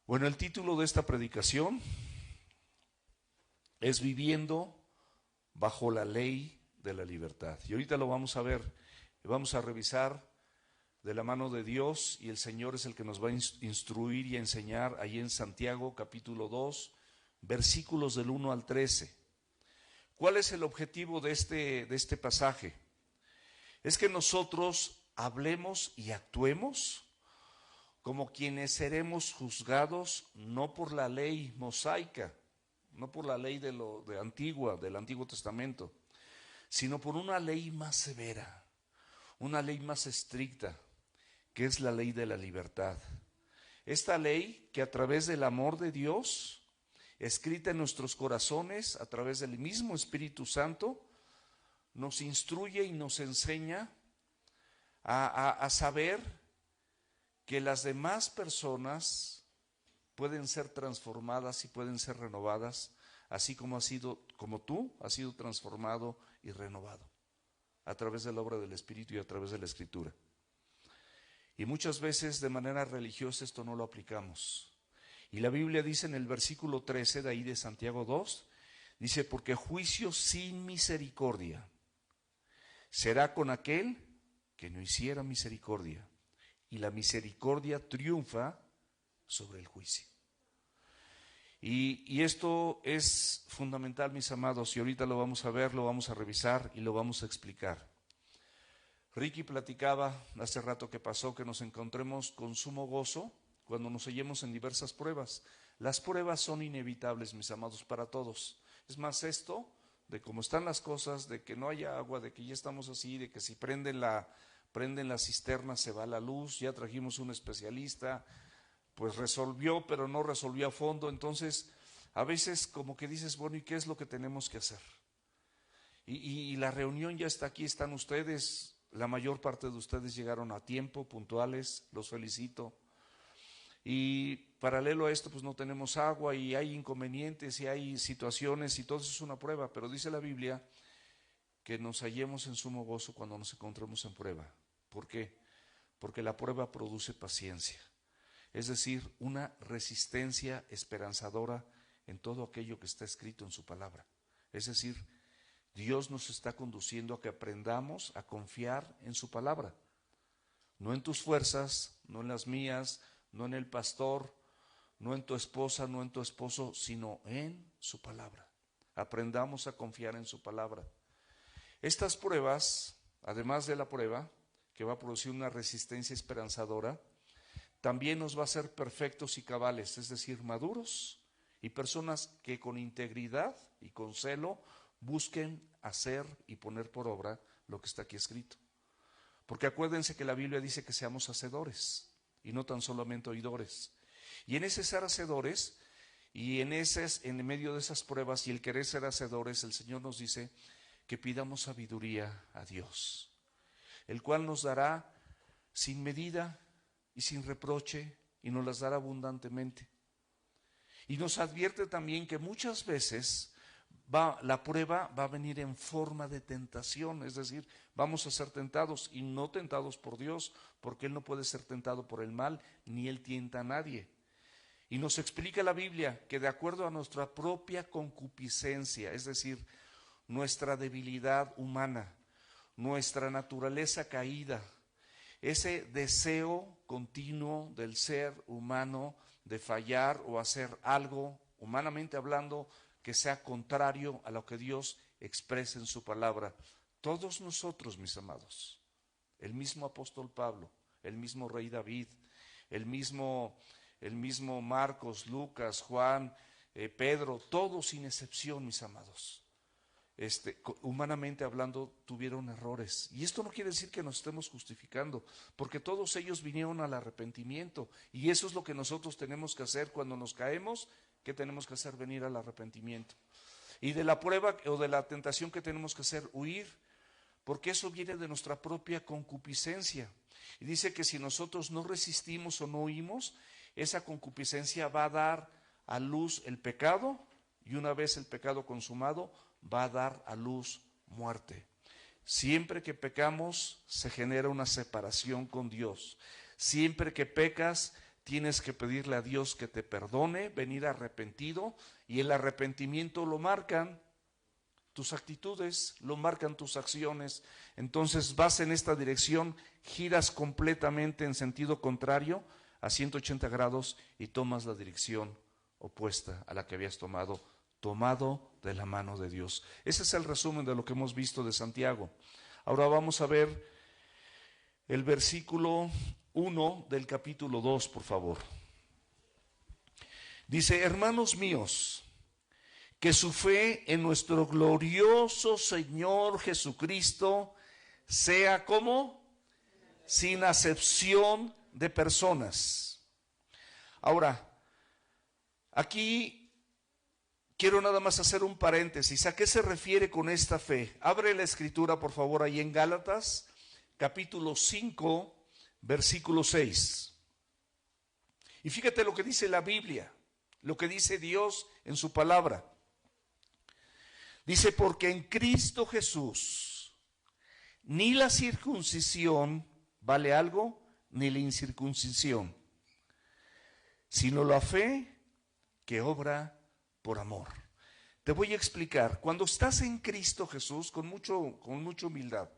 Bueno, el título de esta predicación es Viviendo bajo la ley de la libertad. Y ahorita lo vamos a ver, vamos a revisar de la mano de Dios, y el Señor es el que nos va a instruir y a enseñar ahí en Santiago capítulo 2, versículos del 1 al 13. ¿Cuál es el objetivo de este pasaje? Es que nosotros hablemos y actuemos como quienes seremos juzgados no por la ley mosaica, no por la ley del Antiguo Testamento, sino por una ley más severa, una ley más estricta, que es la ley de la libertad. Esta ley que a través del amor de Dios, escrita en nuestros corazones, a través del mismo Espíritu Santo, nos instruye y nos enseña a saber que las demás personas pueden ser transformadas y pueden ser renovadas, así como tú has sido transformado y renovado a través de la obra del Espíritu y a través de la Escritura. Y muchas veces de manera religiosa esto no lo aplicamos. Y la Biblia dice en el versículo 13 de ahí de Santiago 2, dice: porque juicio sin misericordia será con aquel que no hiciera misericordia, y la misericordia triunfa sobre el juicio. Y esto es fundamental, mis amados, y ahorita lo vamos a ver, lo vamos a revisar y lo vamos a explicar. Ricky platicaba hace rato que pasó que nos encontremos con sumo gozo cuando nos hallemos en diversas pruebas. Las pruebas son inevitables, mis amados, para todos. Es más, esto de cómo están las cosas, de que no haya agua, de que ya estamos así, de que si prenden la cisterna se va la luz, ya trajimos un especialista, pues resolvió, pero no resolvió a fondo. Entonces, a veces como que dices, bueno, ¿y qué es lo que tenemos que hacer? Y la reunión ya está aquí, están ustedes, la mayor parte de ustedes llegaron a tiempo, puntuales, los felicito. Y paralelo a esto, pues no tenemos agua y hay inconvenientes y hay situaciones y todo eso es una prueba, pero dice la Biblia que nos hallemos en sumo gozo cuando nos encontremos en prueba. ¿Por qué? Porque la prueba produce paciencia, es decir, una resistencia esperanzadora en todo aquello que está escrito en su palabra. Es decir, Dios nos está conduciendo a que aprendamos a confiar en su palabra, no en tus fuerzas, no en las mías, no en el pastor, no en tu esposa, no en tu esposo, sino en su palabra. Aprendamos a confiar en su palabra. Estas pruebas, además de la prueba que va a producir una resistencia esperanzadora, también nos va a hacer perfectos y cabales, es decir, maduros y personas que con integridad y con celo busquen hacer y poner por obra lo que está aquí escrito. Porque acuérdense que la Biblia dice que seamos hacedores y no tan solamente oidores. Y en ese ser hacedores y en medio de esas pruebas y el querer ser hacedores, el Señor nos dice que pidamos sabiduría a Dios, el cual nos dará sin medida y sin reproche, y nos las dará abundantemente. Y nos advierte también que muchas veces la prueba va a venir en forma de tentación, es decir, vamos a ser tentados y no tentados por Dios, porque Él no puede ser tentado por el mal, ni Él tienta a nadie. Y nos explica la Biblia que de acuerdo a nuestra propia concupiscencia, es decir, nuestra debilidad humana, nuestra naturaleza caída, ese deseo continuo del ser humano de fallar o hacer algo, humanamente hablando, que sea contrario a lo que Dios expresa en su palabra. Todos nosotros, mis amados, el mismo apóstol Pablo, el mismo rey David, el mismo Marcos, Lucas, Juan, Pedro, todos sin excepción, mis amados, humanamente hablando, tuvieron errores. Y esto no quiere decir que nos estemos justificando, porque todos ellos vinieron al arrepentimiento, y eso es lo que nosotros tenemos que hacer cuando nos caemos. ¿Qué tenemos que hacer? Venir al arrepentimiento. Y de la prueba o de la tentación, que tenemos que hacer? Huir, porque eso viene de nuestra propia concupiscencia. Y dice que si nosotros no resistimos o no huimos, esa concupiscencia va a dar a luz el pecado, y una vez el pecado consumado, va a dar a luz muerte. Siempre que pecamos se genera una separación con Dios. Siempre que pecas tienes que pedirle a Dios que te perdone, venir arrepentido, y el arrepentimiento lo marcan tus actitudes, lo marcan tus acciones. Entonces vas en esta dirección, giras completamente en sentido contrario a 180 grados y tomas la dirección opuesta a la que habías tomado de la mano de Dios. Ese es el resumen de lo que hemos visto de Santiago. Ahora vamos a ver el versículo 1 del capítulo 2, por favor. Dice: hermanos míos, que su fe en nuestro glorioso Señor Jesucristo sea como sin acepción de personas. Ahora, aquí quiero nada más hacer un paréntesis. ¿A qué se refiere con esta fe? Abre la escritura, por favor, ahí en Gálatas, capítulo 5, versículo 6. Y fíjate lo que dice la Biblia, lo que dice Dios en su palabra. Dice: porque en Cristo Jesús ni la circuncisión vale algo, ni la incircuncisión, sino la fe que obra por amor. Te voy a explicar. Cuando estás en Cristo Jesús, con mucha humildad,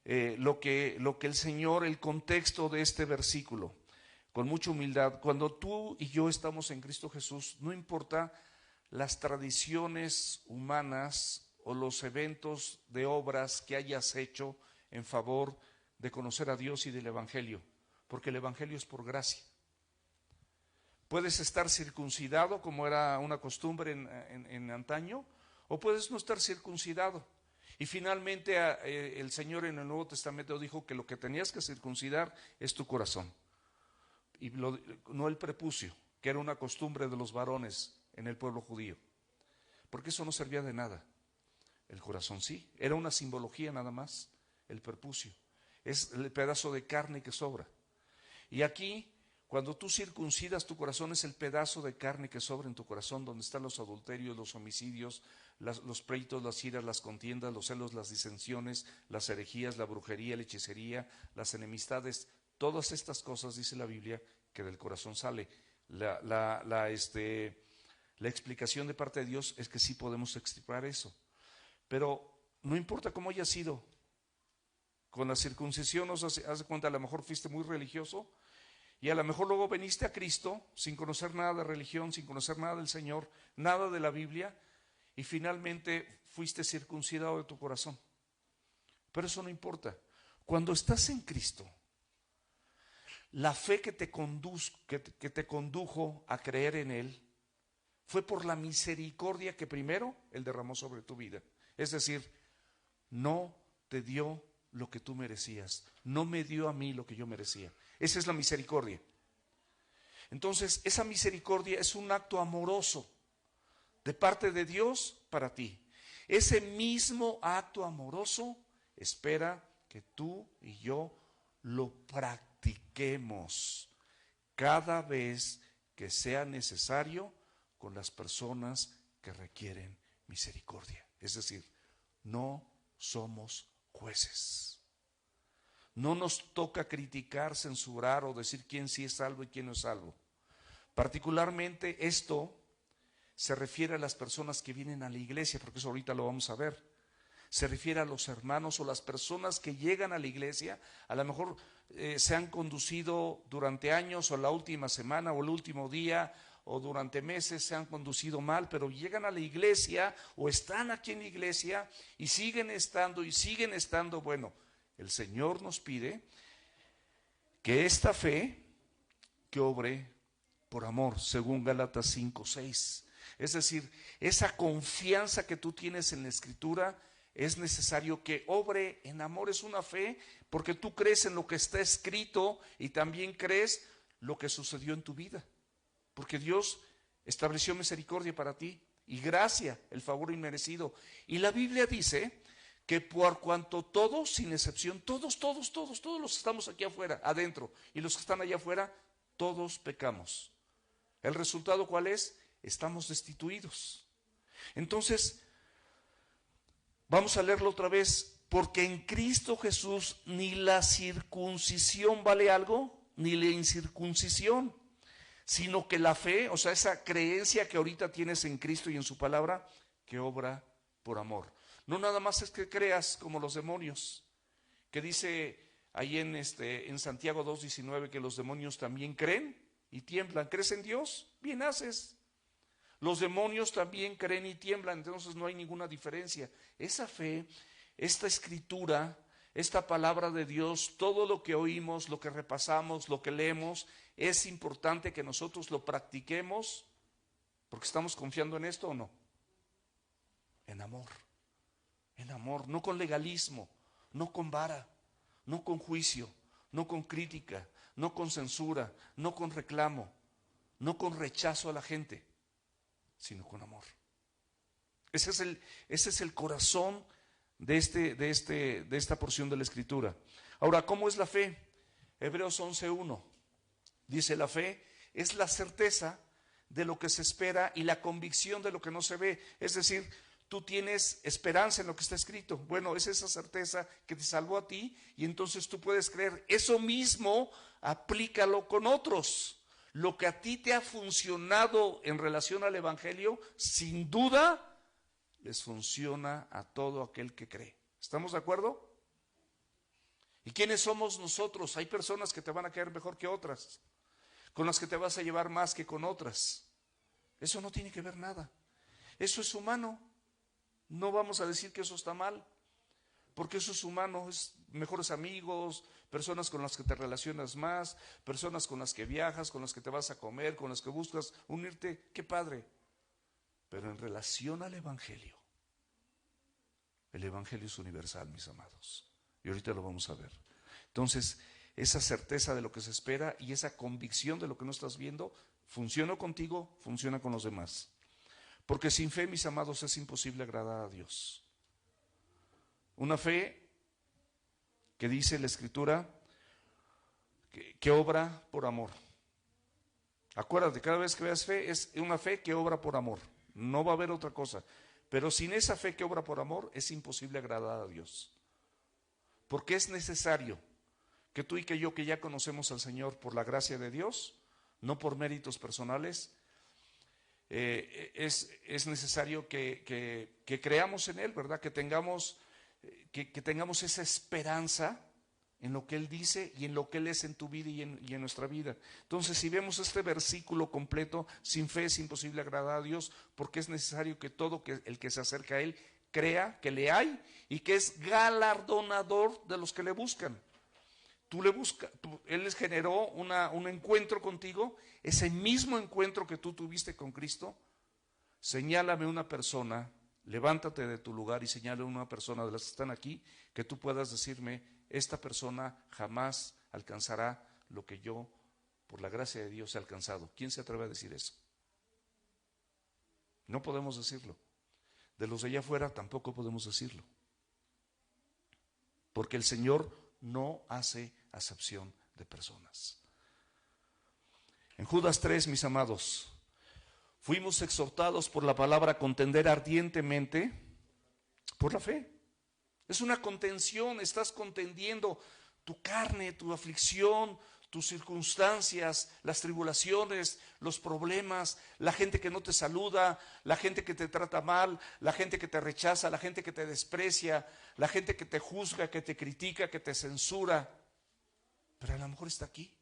lo que el Señor, el contexto de este versículo, con mucha humildad, cuando tú y yo estamos en Cristo Jesús, no importa las tradiciones humanas o los eventos de obras que hayas hecho en favor de conocer a Dios y del Evangelio, porque el Evangelio es por gracia. Puedes estar circuncidado, como era una costumbre en antaño, o puedes no estar circuncidado. Y finalmente el Señor en el Nuevo Testamento dijo que lo que tenías que circuncidar es tu corazón, y no el prepucio, que era una costumbre de los varones en el pueblo judío, porque eso no servía de nada. El corazón sí, era una simbología nada más. El prepucio es el pedazo de carne que sobra. Y aquí, cuando tú circuncidas tu corazón, es el pedazo de carne que sobra en tu corazón, donde están los adulterios, los homicidios, los pleitos, las iras, las contiendas, los celos, las disensiones, las herejías, la brujería, la hechicería, las enemistades. Todas estas cosas, dice la Biblia, que del corazón sale. La explicación de parte de Dios es que sí podemos extirpar eso. Pero no importa cómo haya sido, con la circuncisión, haz de cuenta, a lo mejor fuiste muy religioso y a lo mejor luego veniste a Cristo sin conocer nada de religión, sin conocer nada del Señor, nada de la Biblia, y finalmente fuiste circuncidado de tu corazón. Pero eso no importa. Cuando estás en Cristo, la fe que te condujo a creer en Él fue por la misericordia que primero Él derramó sobre tu vida. Es decir, no te dio lo que tú merecías, no me dio a mí lo que yo merecía. Esa es la misericordia. Entonces, esa misericordia es un acto amoroso de parte de Dios para ti. Ese mismo acto amoroso espera que tú y yo lo practiquemos cada vez que sea necesario con las personas que requieren misericordia. Es decir, no somos jueces. No nos toca criticar, censurar o decir quién sí es salvo y quién no es salvo. Particularmente esto se refiere a las personas que vienen a la iglesia, porque eso ahorita lo vamos a ver. Se refiere a los hermanos o las personas que llegan a la iglesia, a lo mejor se han conducido durante años o la última semana o el último día o durante meses se han conducido mal, pero llegan a la iglesia o están aquí en la iglesia y siguen estando. Bueno, el Señor nos pide que esta fe que obre por amor, según Gálatas 5:6. Es decir, esa confianza que tú tienes en la Escritura es necesario que obre en amor. Es una fe porque tú crees en lo que está escrito y también crees lo que sucedió en tu vida. Porque Dios estableció misericordia para ti y gracia, el favor inmerecido. Y la Biblia dice que por cuanto todos, sin excepción, todos los que estamos aquí afuera, adentro, y los que están allá afuera, todos pecamos. ¿El resultado cuál es? Estamos destituidos. Entonces, vamos a leerlo otra vez. Porque en Cristo Jesús ni la circuncisión vale algo, ni la incircuncisión, sino que la fe, o sea, esa creencia que ahorita tienes en Cristo y en su palabra, que obra por amor. No nada más es que creas como los demonios, que dice ahí en Santiago 2:19 que los demonios también creen y tiemblan. ¿Crees en Dios? Bien haces. Los demonios también creen y tiemblan, entonces no hay ninguna diferencia. Esa fe, esta escritura, esta palabra de Dios, todo lo que oímos, lo que repasamos, lo que leemos, es importante que nosotros lo practiquemos, porque estamos confiando en esto o no. En amor, no con legalismo, no con vara, no con juicio, no con crítica, no con censura, no con reclamo, no con rechazo a la gente, sino con amor. Ese es el corazón de esta porción de la Escritura. Ahora, ¿cómo es la fe? Hebreos 11:1 dice: la fe es la certeza de lo que se espera y la convicción de lo que no se ve. Es decir, tú tienes esperanza en lo que está escrito. Bueno, es esa certeza que te salvó a ti y entonces tú puedes creer. Eso mismo aplícalo con otros. Lo que a ti te ha funcionado en relación al Evangelio, sin duda, les funciona a todo aquel que cree. ¿Estamos de acuerdo? ¿Y quiénes somos nosotros? Hay personas que te van a caer mejor que otras, con las que te vas a llevar más que con otras. Eso no tiene que ver nada. Eso es humano. No vamos a decir que eso está mal, porque eso es humano. Es mejores amigos, personas con las que te relacionas más, personas con las que viajas, con las que te vas a comer, con las que buscas unirte. ¡Qué padre! Pero en relación al Evangelio, el Evangelio es universal, mis amados. Y ahorita lo vamos a ver. Entonces, esa certeza de lo que se espera y esa convicción de lo que no estás viendo, funciona contigo, funciona con los demás. Porque sin fe, mis amados, es imposible agradar a Dios. Una fe que dice la Escritura que obra por amor. Acuérdate, cada vez que veas fe, es una fe que obra por amor. No va a haber otra cosa. Pero sin esa fe que obra por amor, es imposible agradar a Dios. Porque es necesario que tú y que yo, que ya conocemos al Señor por la gracia de Dios, no por méritos personales, es necesario que creamos en Él, ¿verdad? Que tengamos esa esperanza en lo que Él dice y en lo que Él es en tu vida y en nuestra vida. Entonces, si vemos este versículo completo, sin fe es imposible agradar a Dios, porque es necesario que todo el que se acerca a Él crea que le hay y que es galardonador de los que le buscan. Tú le buscas, Él les generó un encuentro contigo, ese mismo encuentro que tú tuviste con Cristo. Señálame una persona, levántate de tu lugar y señálame una persona de las que están aquí, que tú puedas decirme: esta persona jamás alcanzará lo que yo, por la gracia de Dios, he alcanzado. ¿Quién se atreve a decir eso? No podemos decirlo. De los de allá afuera tampoco podemos decirlo. Porque el Señor no hace acepción de personas. En Judas 3, mis amados, fuimos exhortados por la palabra a contender ardientemente por la fe. Es una contención, estás contendiendo tu carne, tu aflicción, tus circunstancias, las tribulaciones, los problemas, la gente que no te saluda, la gente que te trata mal, la gente que te rechaza, la gente que te desprecia, la gente que te juzga, que te critica, que te censura. Pero a lo mejor está aquí.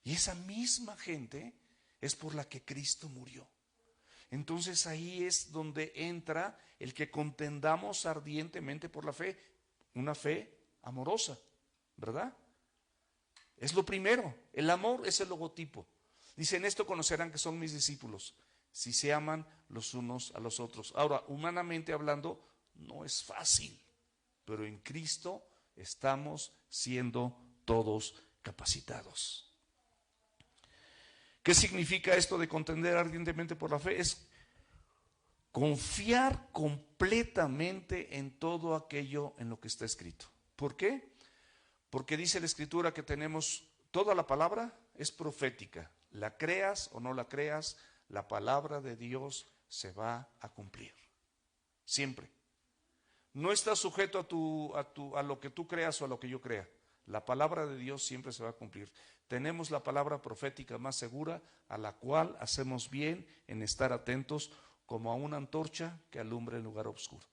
Y esa misma gente es por la que Cristo murió. Entonces ahí es donde entra el que contendamos ardientemente por la fe, una fe amorosa, ¿verdad? Es lo primero, el amor es el logotipo. Dice: en esto conocerán que son mis discípulos, si se aman los unos a los otros. Ahora, humanamente hablando, no es fácil, pero en Cristo estamos siendo todos capacitados. ¿Qué significa esto de contender ardientemente por la fe? Es confiar completamente en todo aquello en lo que está escrito. ¿Por qué? Porque dice la Escritura que tenemos, toda la palabra es profética. La creas o no la creas, la palabra de Dios se va a cumplir. Siempre. No está sujeto a lo que tú creas o a lo que yo crea. La palabra de Dios siempre se va a cumplir. Tenemos la palabra profética más segura, a la cual hacemos bien en estar atentos, como a una antorcha que alumbra el lugar oscuro.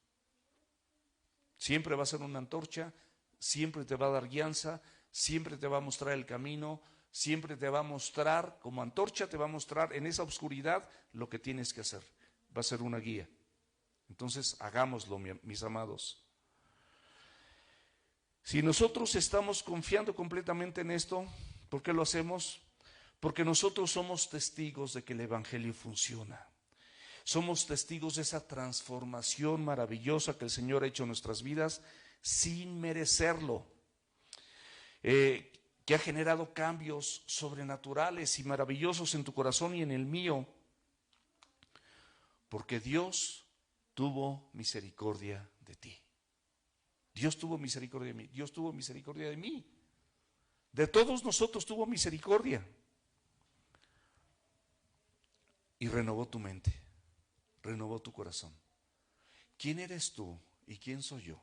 Siempre va a ser una antorcha, siempre te va a dar guianza, siempre te va a mostrar el camino, siempre te va a mostrar, como antorcha te va a mostrar en esa oscuridad lo que tienes que hacer. Va a ser una guía. Entonces, hagámoslo, mis amados. Si nosotros estamos confiando completamente en esto, ¿por qué lo hacemos? Porque nosotros somos testigos de que el Evangelio funciona. Somos testigos de esa transformación maravillosa que el Señor ha hecho en nuestras vidas sin merecerlo, que ha generado cambios sobrenaturales y maravillosos en tu corazón y en el mío, porque Dios tuvo misericordia de ti. Dios tuvo misericordia de mí, Dios tuvo misericordia de mí. De todos nosotros tuvo misericordia. Y renovó tu mente, renovó tu corazón. ¿Quién eres tú y quién soy yo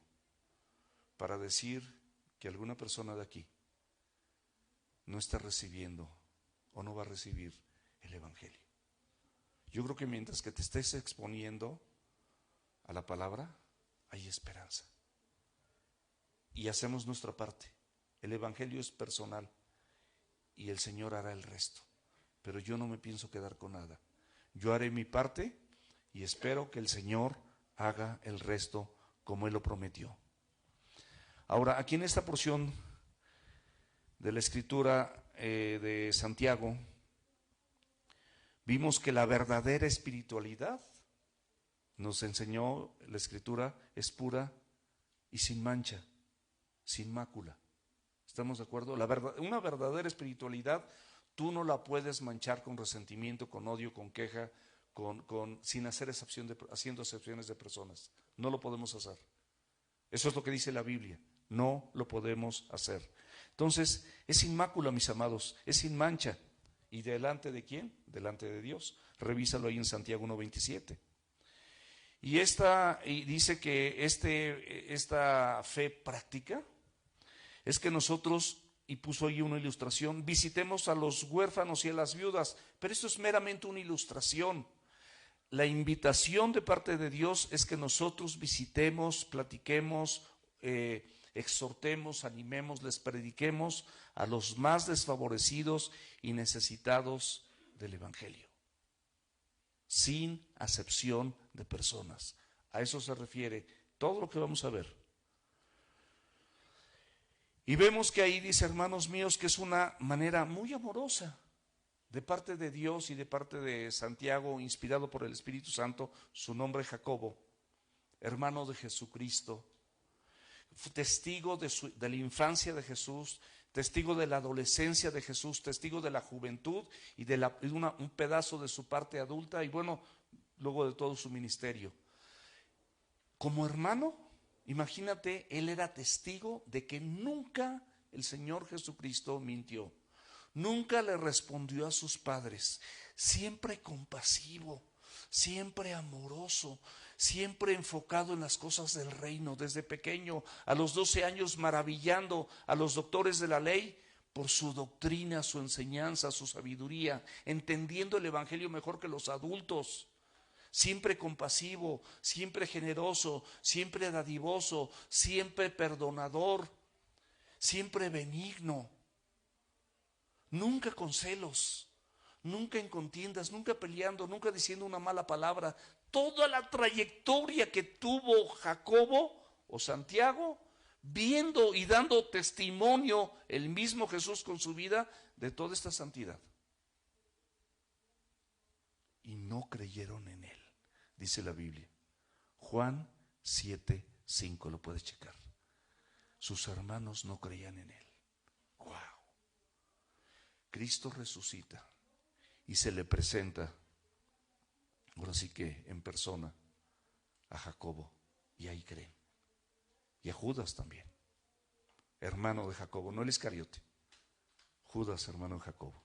para decir que alguna persona de aquí no está recibiendo o no va a recibir el Evangelio? Yo creo que mientras que te estés exponiendo a la palabra, hay esperanza. Y hacemos nuestra parte. El Evangelio es personal y el Señor hará el resto. Pero yo no me pienso quedar con nada. Yo haré mi parte y espero que el Señor haga el resto como Él lo prometió. Ahora, aquí en esta porción de la Escritura de Santiago, vimos que la verdadera espiritualidad, nos enseñó la Escritura, es pura y sin mancha, sin mácula. ¿Estamos de acuerdo? Una verdadera espiritualidad tú no la puedes manchar con resentimiento, con odio, con queja, sin haciendo excepciones de personas. No lo podemos hacer. Eso es lo que dice la Biblia. No lo podemos hacer. Entonces, es sin mácula, mis amados, es sin mancha. ¿Y delante de quién? Delante de Dios. Revísalo ahí en Santiago 1:27. Y dice que esta fe práctica es que nosotros, y puso ahí una ilustración, visitemos a los huérfanos y a las viudas, pero esto es meramente una ilustración. La invitación de parte de Dios es que nosotros visitemos, platiquemos, exhortemos, animemos, les prediquemos a los más desfavorecidos y necesitados del Evangelio, sin acepción de personas. A eso se refiere todo lo que vamos a ver. Y vemos que ahí dice, hermanos míos, que es una manera muy amorosa de parte de Dios y de parte de Santiago, inspirado por el Espíritu Santo, su nombre Jacobo, hermano de Jesucristo, testigo de la infancia de Jesús, testigo de la adolescencia de Jesús, testigo de la juventud y de un pedazo de su parte adulta y bueno, luego de todo su ministerio. Como hermano, imagínate, él era testigo de que nunca el Señor Jesucristo mintió. Nunca le respondió a sus padres. Siempre compasivo, siempre amoroso, siempre enfocado en las cosas del reino. Desde pequeño, a los 12 años, maravillando a los doctores de la ley por su doctrina, su enseñanza, su sabiduría, entendiendo el Evangelio mejor que los adultos. Siempre compasivo, siempre generoso, siempre dadivoso, siempre perdonador, siempre benigno, nunca con celos, nunca en contiendas, nunca peleando, nunca diciendo una mala palabra. Toda la trayectoria que tuvo Jacobo o Santiago, viendo y dando testimonio el mismo Jesús con su vida de toda esta santidad. Y no creyeron en él, dice la Biblia. Juan 7:5, lo puedes checar. Sus hermanos no creían en él. ¡Wow! Cristo resucita y se le presenta, ahora sí que en persona, a Jacobo, y ahí creen. Y a Judas también, hermano de Jacobo, no el Iscariote. Judas, hermano de Jacobo.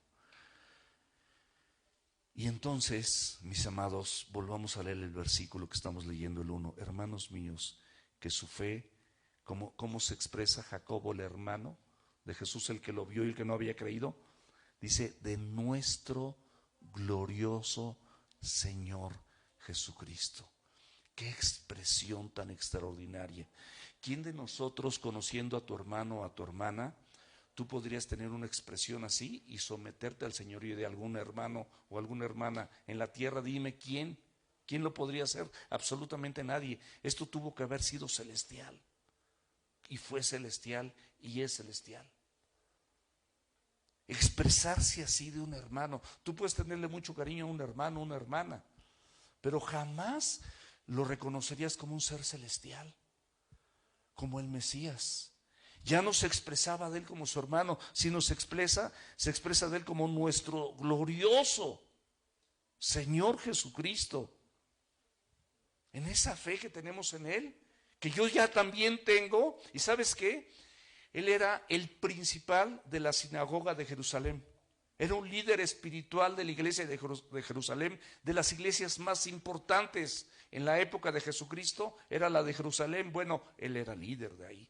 Y entonces, mis amados, volvamos a leer el versículo que estamos leyendo, el 1. Hermanos míos, que su fe, ¿cómo se expresa Jacobo el hermano de Jesús, el que lo vio y el que no había creído, dice, de nuestro glorioso Señor Jesucristo. Qué expresión tan extraordinaria. ¿Quién de nosotros, conociendo a tu hermano o a tu hermana, tú podrías tener una expresión así y someterte al señorío de algún hermano o alguna hermana en la tierra? Dime quién lo podría hacer. Absolutamente nadie. Esto tuvo que haber sido celestial, y fue celestial y es celestial. Expresarse así de un hermano. Tú puedes tenerle mucho cariño a un hermano o una hermana, pero jamás lo reconocerías como un ser celestial, como el Mesías. Ya no se expresaba de él como su hermano, sino se expresa de él como nuestro glorioso Señor Jesucristo. En esa fe que tenemos en él, que yo ya también tengo. ¿Y sabes qué? Él era el principal de la sinagoga de Jerusalén. Era un líder espiritual de la iglesia de Jerusalén, de las iglesias más importantes en la época de Jesucristo, era la de Jerusalén. Bueno, él era líder de ahí.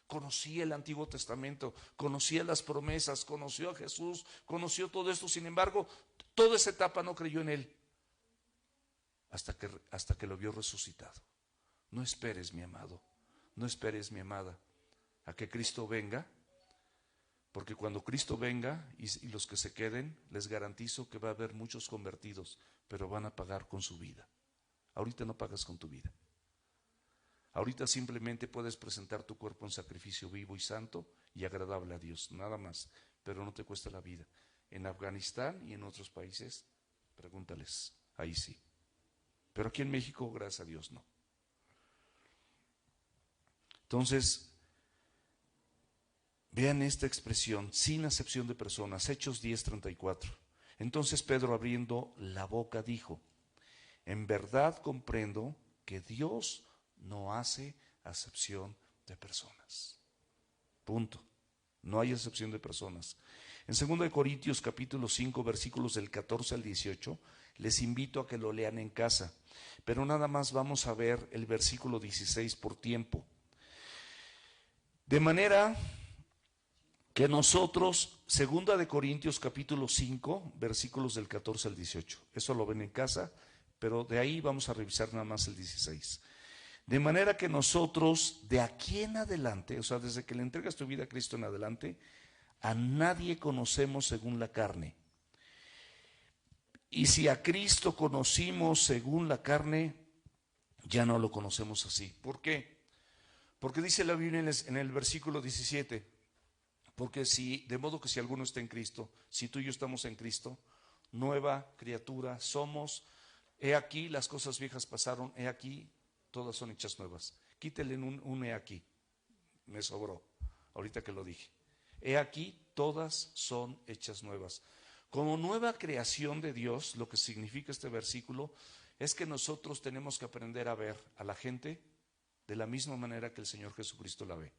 Conocía el Antiguo Testamento, conocía las promesas, conoció a Jesús, conoció todo esto. Sin embargo, toda esa etapa no creyó en él hasta que lo vio resucitado. No esperes, mi amado, no esperes, mi amada, a que Cristo venga. Porque cuando Cristo venga y los que se queden, les garantizo que va a haber muchos convertidos, pero van a pagar con su vida. Ahorita no pagas con tu vida. Ahorita simplemente puedes presentar tu cuerpo en sacrificio vivo y santo y agradable a Dios, nada más, pero no te cuesta la vida. En Afganistán y en otros países, pregúntales, ahí sí. Pero aquí en México, gracias a Dios, no. Entonces, vean esta expresión, sin acepción de personas, Hechos 10:34. Entonces Pedro, abriendo la boca, dijo, en verdad comprendo que Dios no hace acepción de personas. Punto. No hay acepción de personas. En 2 Corintios capítulo 5, versículos del 14 al 18, les invito a que lo lean en casa, pero nada más vamos a ver el versículo 16 por tiempo. De manera que nosotros, 2 Corintios capítulo 5, versículos del 14 al 18, eso lo ven en casa, pero de ahí vamos a revisar nada más el 16. De manera que nosotros, de aquí en adelante, o sea, desde que le entregas tu vida a Cristo en adelante, a nadie conocemos según la carne. Y si a Cristo conocimos según la carne, ya no lo conocemos así. ¿Por qué? Porque dice la Biblia en el versículo 17, porque de modo que si alguno está en Cristo, si tú y yo estamos en Cristo, nueva criatura somos. He aquí, las cosas viejas pasaron, he aquí, todas son hechas nuevas. Quítele un he aquí, me sobró, ahorita que lo dije. He aquí, todas son hechas nuevas. Como nueva creación de Dios, lo que significa este versículo es que nosotros tenemos que aprender a ver a la gente de la misma manera que el Señor Jesucristo la ve.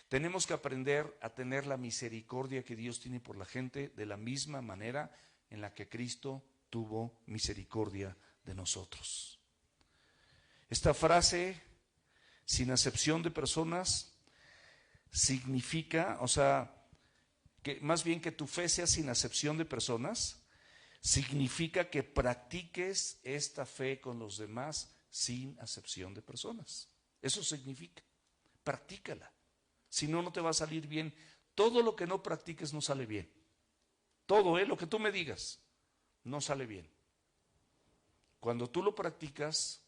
Tenemos que aprender a tener la misericordia que Dios tiene por la gente de la misma manera en la que Cristo tuvo misericordia de nosotros. Esta frase, sin acepción de personas, significa, o sea, que más bien que tu fe sea sin acepción de personas, significa que practiques esta fe con los demás sin acepción de personas. Eso significa, practícala. Si no, no te va a salir bien. Todo lo que no practiques no sale bien. Todo, lo que tú me digas, no sale bien. Cuando tú lo practicas,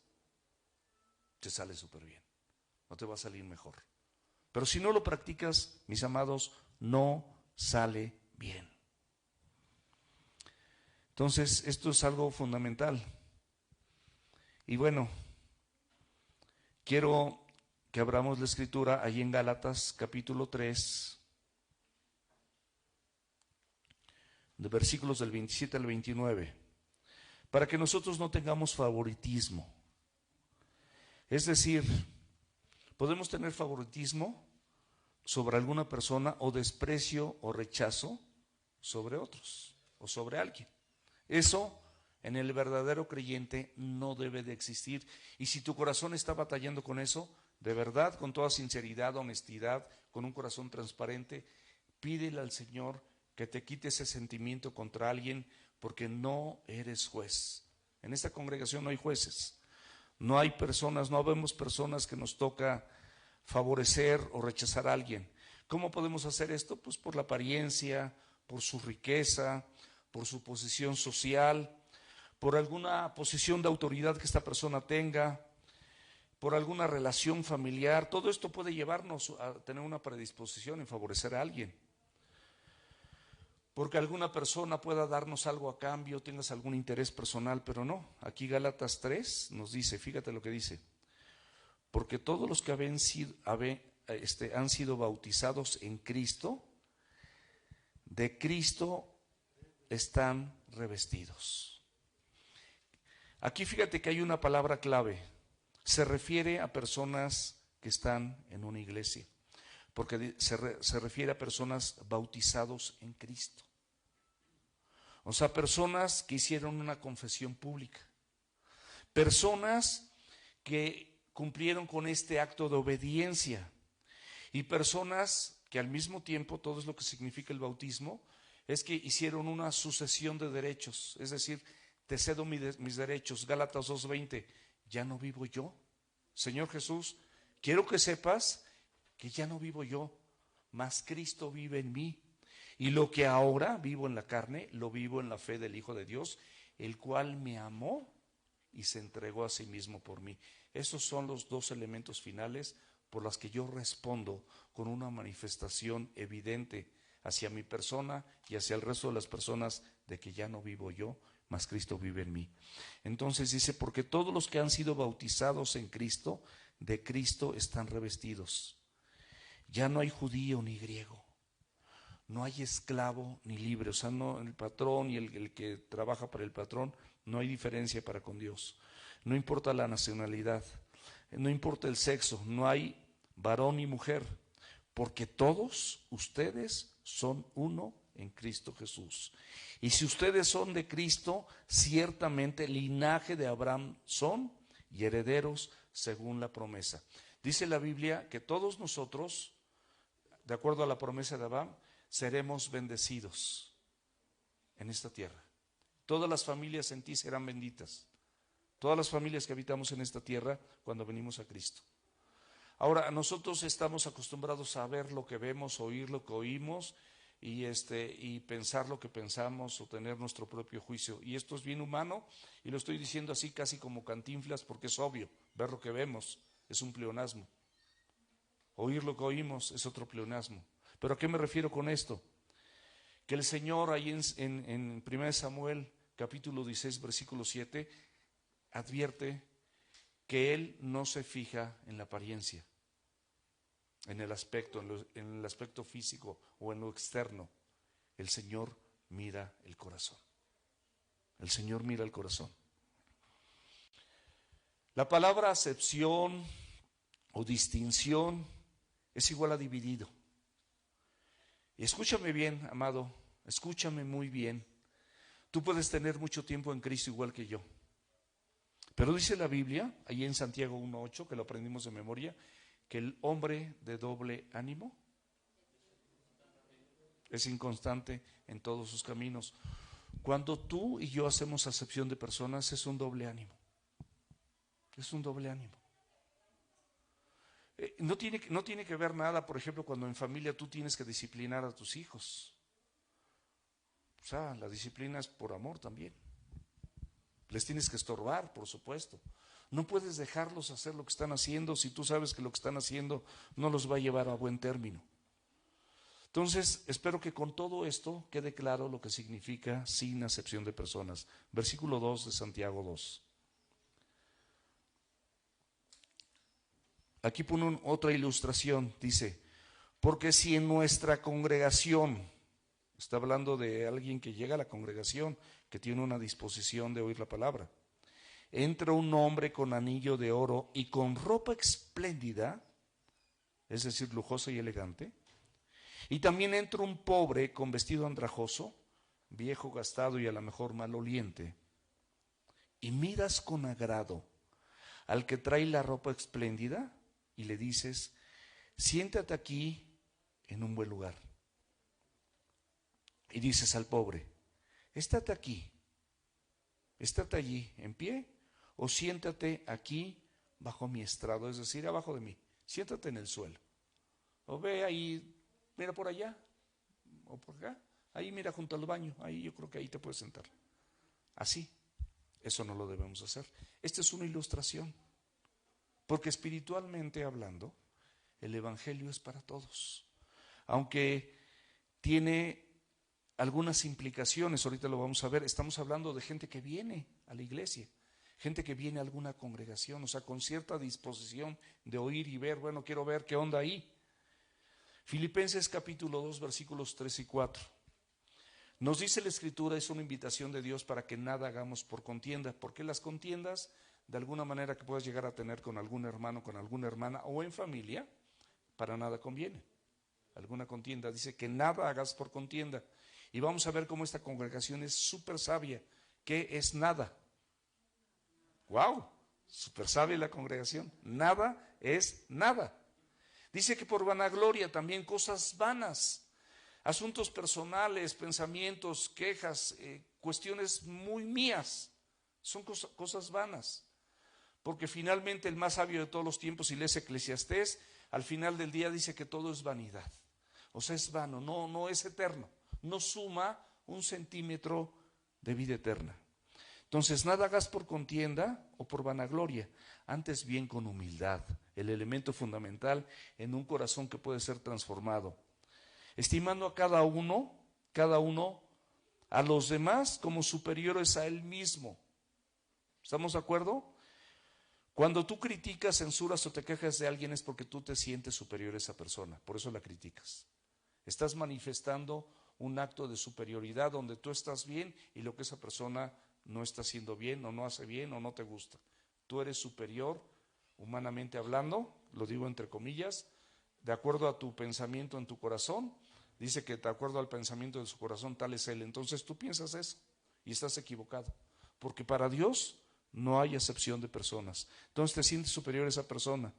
te sale súper bien. No te va a salir mejor. Pero si no lo practicas, mis amados, no sale bien. Entonces, esto es algo fundamental. Y bueno, quiero que abramos la escritura ahí en Gálatas capítulo 3, de versículos del 27 al 29, para que nosotros no tengamos favoritismo. Es decir, podemos tener favoritismo sobre alguna persona o desprecio o rechazo sobre otros o sobre alguien. Eso en el verdadero creyente no debe de existir. Y si tu corazón está batallando con eso, de verdad, con toda sinceridad, honestidad, con un corazón transparente, pídele al Señor que te quite ese sentimiento contra alguien, porque no eres juez. En esta congregación no hay jueces, no hay personas, no vemos personas que nos toca favorecer o rechazar a alguien. ¿Cómo podemos hacer esto? Pues por la apariencia, por su riqueza, por su posición social, por alguna posición de autoridad que esta persona tenga, por alguna relación familiar. Todo esto puede llevarnos a tener una predisposición en favorecer a alguien. Porque alguna persona pueda darnos algo a cambio, tengas algún interés personal, pero no. Aquí Gálatas 3 nos dice, fíjate lo que dice, porque todos los que han sido bautizados en Cristo, de Cristo están revestidos. Aquí fíjate que hay una palabra clave, se refiere a personas que están en una iglesia, porque se refiere a personas bautizados en Cristo. O sea, personas que hicieron una confesión pública, personas que cumplieron con este acto de obediencia y personas que al mismo tiempo, todo es lo que significa el bautismo, es que hicieron una sucesión de derechos, es decir, te cedo mis derechos. Gálatas 2:20, ya no vivo yo. Señor Jesús, quiero que sepas que ya no vivo yo, mas Cristo vive en mí. Y lo que ahora vivo en la carne, lo vivo en la fe del Hijo de Dios, el cual me amó y se entregó a sí mismo por mí. Esos son los dos elementos finales por los que yo respondo con una manifestación evidente hacia mi persona y hacia el resto de las personas de que ya no vivo yo, mas Cristo vive en mí. Entonces dice, porque todos los que han sido bautizados en Cristo, de Cristo están revestidos. Ya no hay judío ni griego, no hay esclavo ni libre, o sea, no el patrón y el que trabaja para el patrón, no hay diferencia para con Dios. No importa la nacionalidad, no importa el sexo, no hay varón ni mujer, porque todos ustedes son uno en Cristo Jesús. Y si ustedes son de Cristo, ciertamente linaje de Abraham son y herederos según la promesa. Dice la Biblia que todos nosotros, de acuerdo a la promesa de Abraham, seremos bendecidos en esta tierra. Todas las familias en ti serán benditas. Todas las familias que habitamos en esta tierra cuando venimos a Cristo. Ahora, nosotros estamos acostumbrados a ver lo que vemos, oír lo que oímos y pensar lo que pensamos o tener nuestro propio juicio. Y esto es bien humano y lo estoy diciendo así casi como Cantinflas porque es obvio. Ver lo que vemos es un pleonasmo. Oír lo que oímos es otro pleonasmo. ¿Pero a qué me refiero con esto? Que el Señor ahí en 1 Samuel capítulo 16 versículo 7 advierte que Él no se fija en la apariencia, en el aspecto físico o en lo externo. El Señor mira el corazón. El Señor mira el corazón. La palabra acepción o distinción es igual a dividido. Y escúchame bien, amado, escúchame muy bien. Tú puedes tener mucho tiempo en Cristo igual que yo. Pero dice la Biblia, ahí en Santiago 1:8, que lo aprendimos de memoria, que el hombre de doble ánimo es inconstante en todos sus caminos. Cuando tú y yo hacemos acepción de personas, es un doble ánimo. Es un doble ánimo. No tiene que ver nada, por ejemplo, cuando en familia tú tienes que disciplinar a tus hijos. O sea, la disciplina es por amor también. Les tienes que estorbar, por supuesto. No puedes dejarlos hacer lo que están haciendo si tú sabes que lo que están haciendo no los va a llevar a buen término. Entonces, espero que con todo esto quede claro lo que significa sin acepción de personas. Versículo 2 de Santiago 2. Aquí pone otra ilustración, dice, porque si en nuestra congregación, está hablando de alguien que llega a la congregación, que tiene una disposición de oír la palabra, entra un hombre con anillo de oro y con ropa espléndida, es decir, lujosa y elegante, y también entra un pobre con vestido andrajoso, viejo, gastado y a lo mejor maloliente, y miras con agrado al que trae la ropa espléndida y le dices, siéntate aquí en un buen lugar. y dices al pobre, estate aquí, estate allí en pie, o siéntate aquí bajo mi estrado, es decir, abajo de mí, siéntate en el suelo, o ve ahí, mira por allá, o por acá, ahí mira junto al baño, ahí yo creo que ahí te puedes sentar. Así, eso no lo debemos hacer. Esta es una ilustración, porque espiritualmente hablando, el evangelio es para todos, aunque tiene algunas implicaciones, ahorita lo vamos a ver. Estamos hablando de gente que viene a la iglesia, gente que viene a alguna congregación, o sea, con cierta disposición de oír y ver, bueno, quiero ver qué onda ahí. Filipenses capítulo 2, versículos 3 y 4. Nos dice la Escritura, es una invitación de Dios para que nada hagamos por contienda, porque las contiendas, de alguna manera que puedas llegar a tener con algún hermano, con alguna hermana o en familia, para nada conviene. Alguna contienda, dice que nada hagas por contienda. Y vamos a ver cómo esta congregación es súper sabia. ¿Qué es nada? ¡Wow! Súper sabia la congregación. Nada es nada. Dice que por vanagloria también cosas vanas, asuntos personales, pensamientos, quejas, cuestiones muy mías, son cosas vanas. Porque finalmente el más sabio de todos los tiempos, si lees Eclesiastés, al final del día dice que todo es vanidad. O sea, es vano, no es eterno, no suma un centímetro de vida eterna. Entonces, nada hagas por contienda o por vanagloria, antes bien con humildad, el elemento fundamental en un corazón que puede ser transformado, estimando a cada uno, a los demás como superiores a él mismo. ¿Estamos de acuerdo? Cuando tú criticas, censuras o te quejas de alguien es porque tú te sientes superior a esa persona, por eso la criticas. Estás manifestando un acto de superioridad donde tú estás bien y lo que esa persona no está haciendo bien o no hace bien o no te gusta. Tú eres superior, humanamente hablando, lo digo entre comillas, de acuerdo a tu pensamiento en tu corazón. Dice que de acuerdo al pensamiento de su corazón tal es él. Entonces tú piensas eso y estás equivocado, porque para Dios no hay acepción de personas. Entonces te sientes superior a esa persona.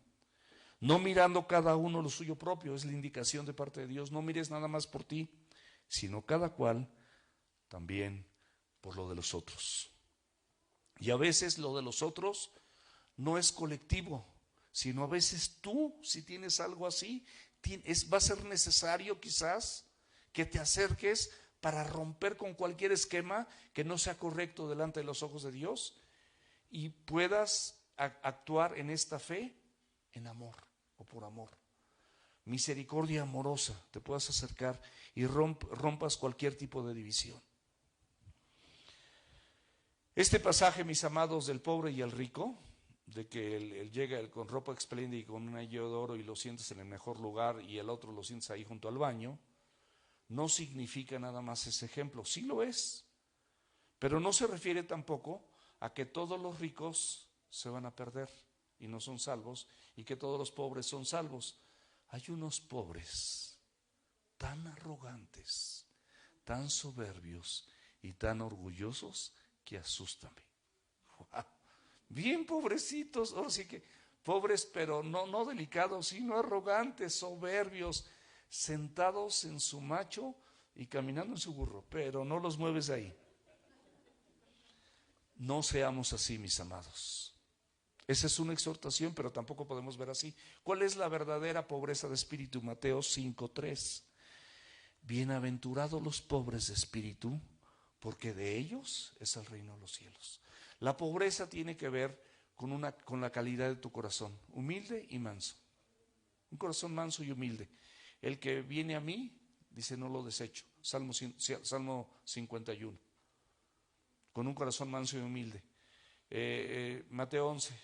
No mirando cada uno lo suyo propio, es la indicación de parte de Dios. No mires nada más por ti, sino cada cual también por lo de los otros. Y a veces lo de los otros no es colectivo, sino a veces tú, si tienes algo así, va a ser necesario quizás que te acerques para romper con cualquier esquema que no sea correcto delante de los ojos de Dios y puedas actuar en esta fe en amor o por amor. Misericordia amorosa, te puedas acercar y rompas cualquier tipo de división. Este pasaje, mis amados, del pobre y el rico, de que él llega con ropa espléndida y con un anillo de oro y lo sientes en el mejor lugar y el otro lo sientes ahí junto al baño, no significa nada más ese ejemplo. Sí lo es, pero no se refiere tampoco a que todos los ricos se van a perder y no son salvos y que todos los pobres son salvos. Hay unos pobres tan arrogantes, tan soberbios y tan orgullosos que asustan. ¡Wow! Bien pobrecitos, ahora sí que pobres, pero no delicados, sino arrogantes, soberbios, sentados en su macho y caminando en su burro, pero no los mueves de ahí. No seamos así, mis amados. Esa es una exhortación, pero tampoco podemos ver así. ¿Cuál es la verdadera pobreza de espíritu? Mateo 5:3. Bienaventurados los pobres de espíritu, porque de ellos es el reino de los cielos. La pobreza tiene que ver con la calidad de tu corazón, humilde y manso. Un corazón manso y humilde. El que viene a mí, dice, no lo desecho. Salmo 51. Con un corazón manso y humilde. Mateo 11.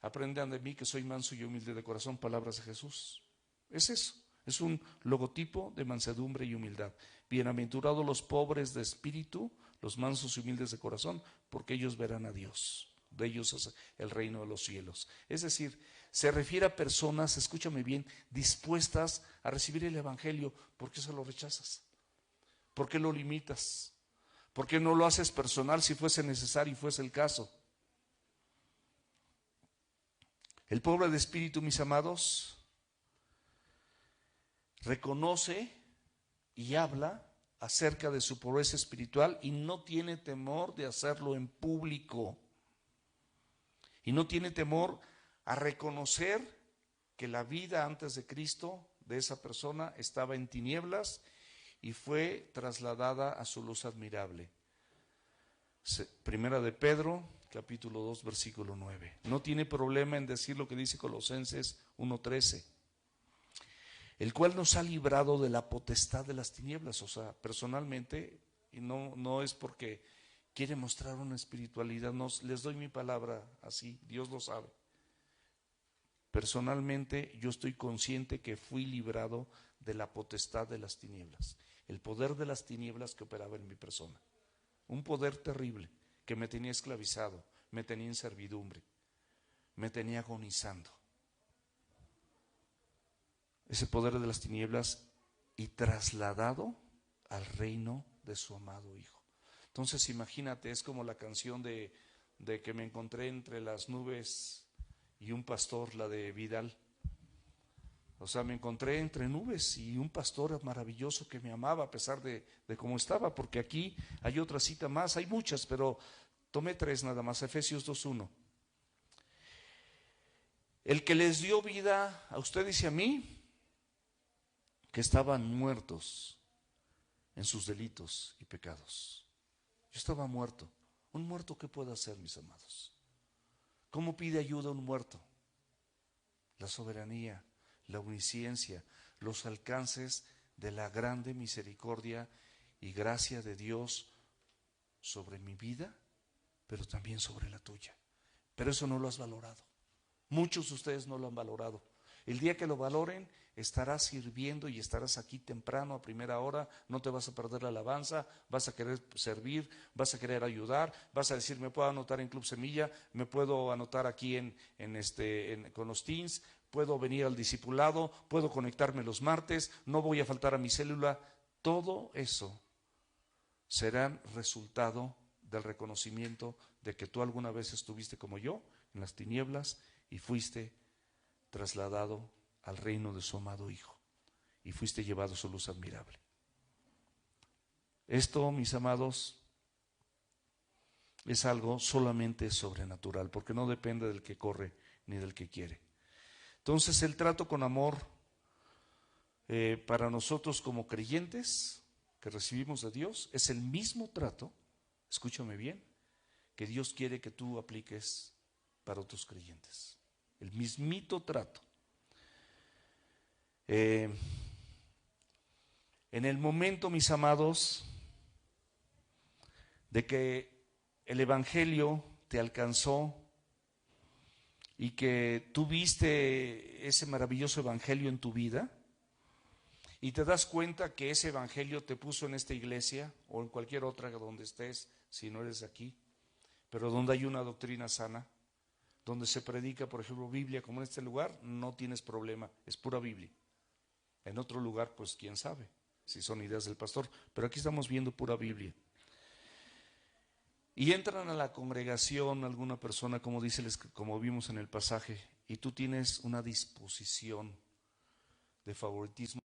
Aprendan de mí que soy manso y humilde de corazón, palabras de Jesús. Es eso. Es un logotipo de mansedumbre y humildad. Bienaventurados los pobres de espíritu, los mansos y humildes de corazón, porque ellos verán a Dios. De ellos es el reino de los cielos. Es decir, se refiere a personas, escúchame bien, dispuestas a recibir el evangelio. ¿Por qué se lo rechazas? ¿Por qué lo limitas? ¿Por qué no lo haces personal si fuese necesario y fuese el caso? El pobre de espíritu, mis amados, reconoce y habla acerca de su pobreza espiritual y no tiene temor de hacerlo en público. Y no tiene temor a reconocer que la vida antes de Cristo de esa persona estaba en tinieblas y fue trasladada a su luz admirable. Primera de Pedro, capítulo 2, versículo 9. No tiene problema en decir lo que dice Colosenses 1:13. El cual nos ha librado de la potestad de las tinieblas. O sea, personalmente, y no es porque quiere mostrar una espiritualidad, no, les doy mi palabra así, Dios lo sabe. Personalmente yo estoy consciente que fui librado de la potestad de las tinieblas, el poder de las tinieblas que operaba en mi persona. Un poder terrible que me tenía esclavizado, me tenía en servidumbre, me tenía agonizando. Ese poder de las tinieblas y trasladado al reino de su amado Hijo. Entonces imagínate, es como la canción de que me encontré entre las nubes y un pastor, la de Vidal. O sea, me encontré entre nubes y un pastor maravilloso que me amaba a pesar de cómo estaba, porque aquí hay otra cita más, hay muchas, pero tomé 3 nada más, Efesios 2:1. El que les dio vida a ustedes y a mí, que estaban muertos en sus delitos y pecados. Yo estaba muerto. ¿Un muerto qué puede hacer, mis amados? ¿Cómo pide ayuda un muerto? La soberanía, la omnisciencia, los alcances de la grande misericordia y gracia de Dios sobre mi vida, pero también sobre la tuya. Pero eso no lo has valorado. Muchos de ustedes no lo han valorado. El día que lo valoren, estarás sirviendo y estarás aquí temprano a primera hora, no te vas a perder la alabanza, vas a querer servir, vas a querer ayudar, vas a decir, me puedo anotar en Club Semilla, me puedo anotar aquí con los teens, puedo venir al discipulado, puedo conectarme los martes, no voy a faltar a mi célula. Todo eso será resultado del reconocimiento de que tú alguna vez estuviste como yo en las tinieblas y fuiste trasladado al reino de su amado Hijo y fuiste llevado a su luz admirable. Esto, mis amados, es algo solamente sobrenatural, porque no depende del que corre ni del que quiere. Entonces, el trato con amor para nosotros como creyentes que recibimos de Dios es el mismo trato, escúchame bien, que Dios quiere que tú apliques para otros creyentes. El mismito trato. En el momento, mis amados, de que el Evangelio te alcanzó y que tú viste ese maravilloso Evangelio en tu vida y te das cuenta que ese Evangelio te puso en esta iglesia o en cualquier otra donde estés, si no eres aquí, pero donde hay una doctrina sana, donde se predica, por ejemplo, Biblia, como en este lugar, no tienes problema, es pura Biblia. En otro lugar, pues quién sabe, si son ideas del pastor, pero aquí estamos viendo pura Biblia. Y entran a la congregación alguna persona, como vimos en el pasaje, y tú tienes una disposición de favoritismo.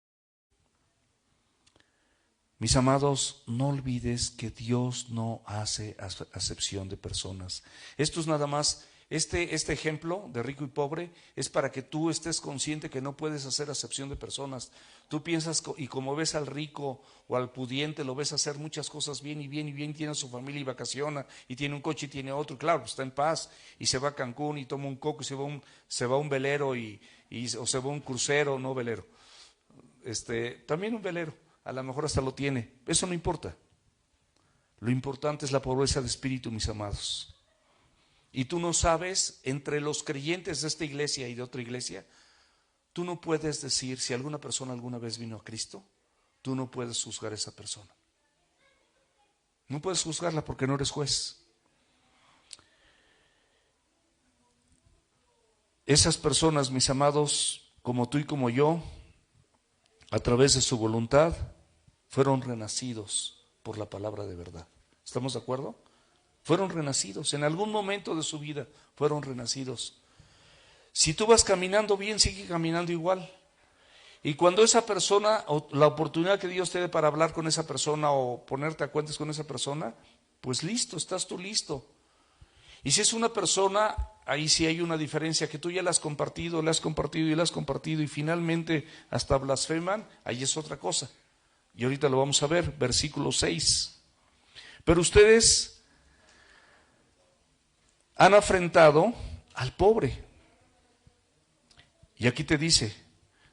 Mis amados, no olvides que Dios no hace acepción de personas. Esto es nada más, este ejemplo de rico y pobre es para que tú estés consciente que no puedes hacer acepción de personas. Tú piensas, y como ves al rico o al pudiente, lo ves hacer muchas cosas bien y bien y bien, tiene a su familia y vacaciona, y tiene un coche y tiene otro, y claro, está en paz, y se va a Cancún y toma un coco, y se va a un velero, o se va a un crucero, no velero, también un velero, a lo mejor hasta lo tiene, eso no importa. Lo importante es la pobreza de espíritu, mis amados. Y tú no sabes, entre los creyentes de esta iglesia y de otra iglesia, tú no puedes decir, si alguna persona alguna vez vino a Cristo, tú no puedes juzgar a esa persona. No puedes juzgarla porque no eres juez. Esas personas, mis amados, como tú y como yo, a través de su voluntad, fueron renacidos por la palabra de verdad. ¿Estamos de acuerdo? Fueron renacidos, en algún momento de su vida fueron renacidos. Si tú vas caminando bien, sigue caminando igual. Y cuando esa persona, o la oportunidad que Dios te dé para hablar con esa persona o ponerte a cuentas con esa persona, pues listo, estás tú listo. Y si es una persona, ahí sí hay una diferencia, que tú ya la has compartido y finalmente hasta blasfeman, ahí es otra cosa. Y ahorita lo vamos a ver, versículo 6. Pero ustedes han afrentado al pobre. Y aquí te dice,